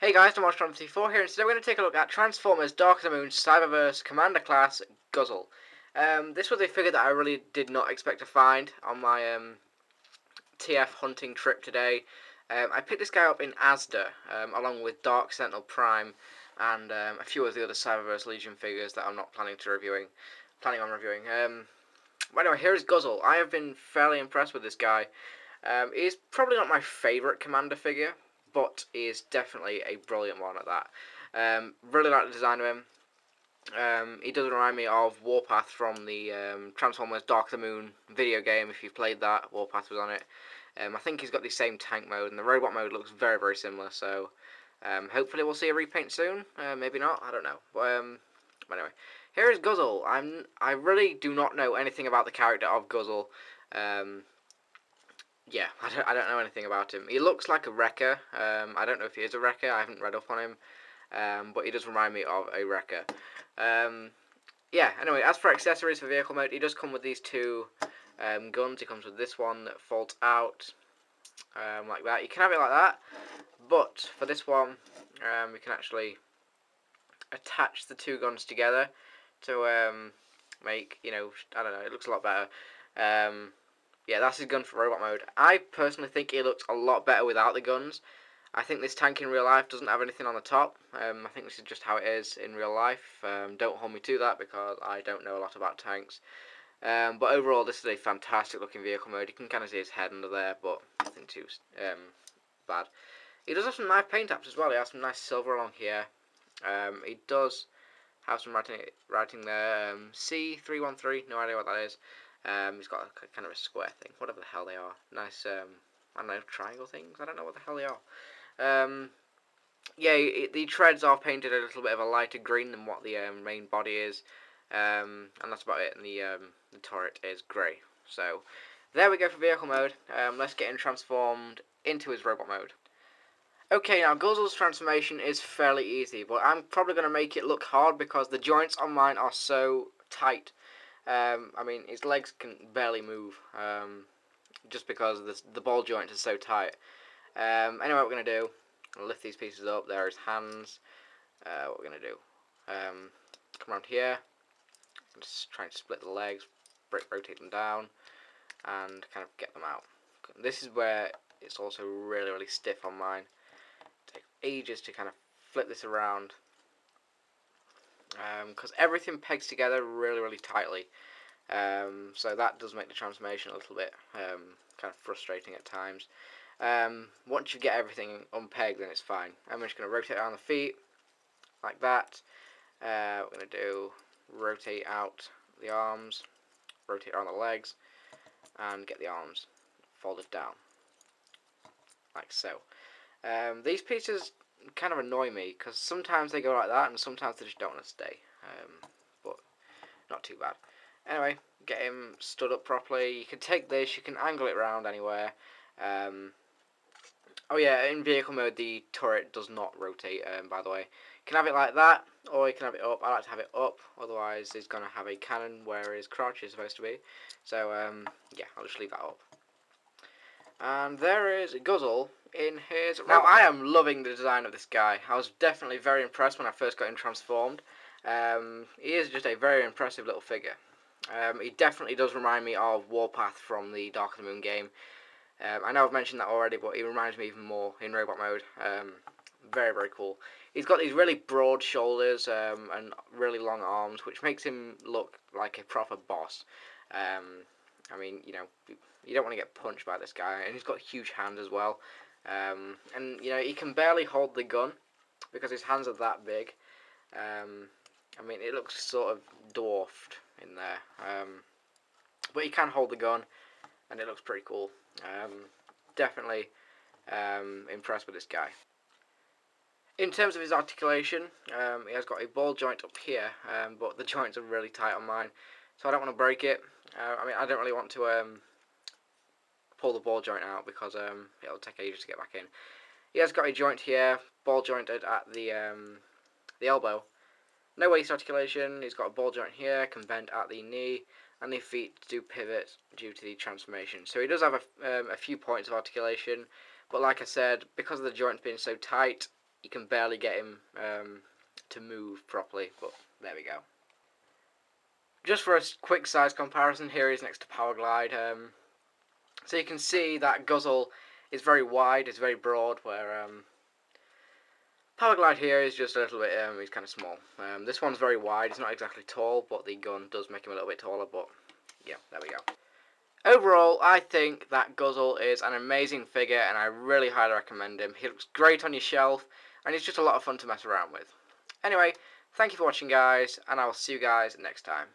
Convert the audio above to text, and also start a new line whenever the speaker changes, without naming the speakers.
Hey guys, I'm Watch4 here, and today we're going to take a look at Transformers Dark of the Moon Cyberverse Commander Class Guzzle. This was a figure that I really did not expect to find on my TF hunting trip today. I picked this guy up in Asda, along with Dark Sentinel Prime and a few of the other Cyberverse Legion figures that I'm not planning on reviewing. But anyway, here is Guzzle. I have been fairly impressed with this guy. He's probably not my favourite Commander figure, but he is definitely a brilliant one at that. Really like the design of him. He does remind me of Warpath from the Transformers Dark of the Moon video game. If you've played that, Warpath was on it. I think he's got the same tank mode, and the robot mode looks very, very similar. So hopefully we'll see a repaint soon. Maybe not. I don't know. But anyway, here is Guzzle. I really do not know anything about the character of Guzzle. Yeah, I don't know anything about him. He looks like a wrecker. I don't know if he is a wrecker. I haven't read up on him. But he does remind me of a wrecker. Yeah, anyway, as for accessories for vehicle mode, he does come with these two guns. He comes with this one that folds out like that. You can have it like that, but for this one, we can actually attach the two guns together to make, I don't know, it looks a lot better. Yeah, that's his gun for robot mode. I personally think he looks a lot better without the guns. I think this tank in real life doesn't have anything on the top. I think this is just how it is in real life. Don't hold me to that because I don't know a lot about tanks. But overall, this is a fantastic looking vehicle mode. You can kind of see his head under there, but nothing too bad. He does have some nice paint apps as well. He has some nice silver along here. He does have some writing there. C313, no idea what that is. He's got a kind of a square thing, whatever the hell they are. Nice, I don't know, triangle things? I don't know what the hell they are. Yeah, the treads are painted a little bit of a lighter green than what the main body is. And that's about it, and the turret is grey. So, there we go for vehicle mode. Let's get him transformed into his robot mode. Okay, now Guzzle's transformation is fairly easy, but I'm probably going to make it look hard because the joints on mine are so tight. I mean, his legs can barely move, just because the ball joint is so tight. Anyway, what we're going to do, I'll lift these pieces up, there are his hands. What we're going to do, come around here, just try and split the legs, rotate them down, and kind of get them out. This is where it's also really, really stiff on mine. It takes ages to kind of flip this around, because everything pegs together really, really tightly. So that does make the transformation a little bit kind of frustrating at times. Once you get everything unpegged, then it's fine. I'm just going to rotate around the feet like that. We're going to do rotate out the arms, rotate around the legs, and get the arms folded down like so. These pieces kind of annoy me because sometimes they go like that and sometimes they just don't want to stay, but not too bad. Anyway, get him stood up properly. You can take this, you can angle it around anywhere. Oh yeah, in vehicle mode the turret does not rotate, by the way. You can have it like that, or you can have it up. I like to have it up, otherwise he's going to have a cannon where his crotch is supposed to be. So yeah, I'll just leave that up. And there is Guzzle in his... Now, I am loving the design of this guy. I was definitely very impressed when I first got him transformed. He is just a very impressive little figure. He definitely does remind me of Warpath from the Dark of the Moon game. I know I've mentioned that already, but he reminds me even more in robot mode. Very, very cool. He's got these really broad shoulders and really long arms, which makes him look like a proper boss. I mean, you don't want to get punched by this guy, and he's got huge hands as well. And he can barely hold the gun because his hands are that big. I mean, it looks sort of dwarfed in there, but he can hold the gun, and it looks pretty cool. Definitely impressed with this guy. In terms of his articulation, he has got a ball joint up here, but the joints are really tight on mine, so I don't want to break it. I mean, I don't really want to pull the ball joint out because it'll take ages to get back in. He has got a joint here, ball jointed at the elbow. No waist articulation. He's got a ball joint here, can bend at the knee, and the feet do pivot due to the transformation. So he does have a few points of articulation, but like I said, because of the joints being so tight, you can barely get him to move properly, but there we go. Just for a quick size comparison, here he is next to Powerglide. So you can see that Guzzle is very wide, it's very broad, where Powerglide here is just a little bit, he's kind of small. This one's very wide, it's not exactly tall, but the gun does make him a little bit taller, but yeah, there we go. Overall, I think that Guzzle is an amazing figure, and I really highly recommend him. He looks great on your shelf, and he's just a lot of fun to mess around with. Anyway, thank you for watching, guys, and I will see you guys next time.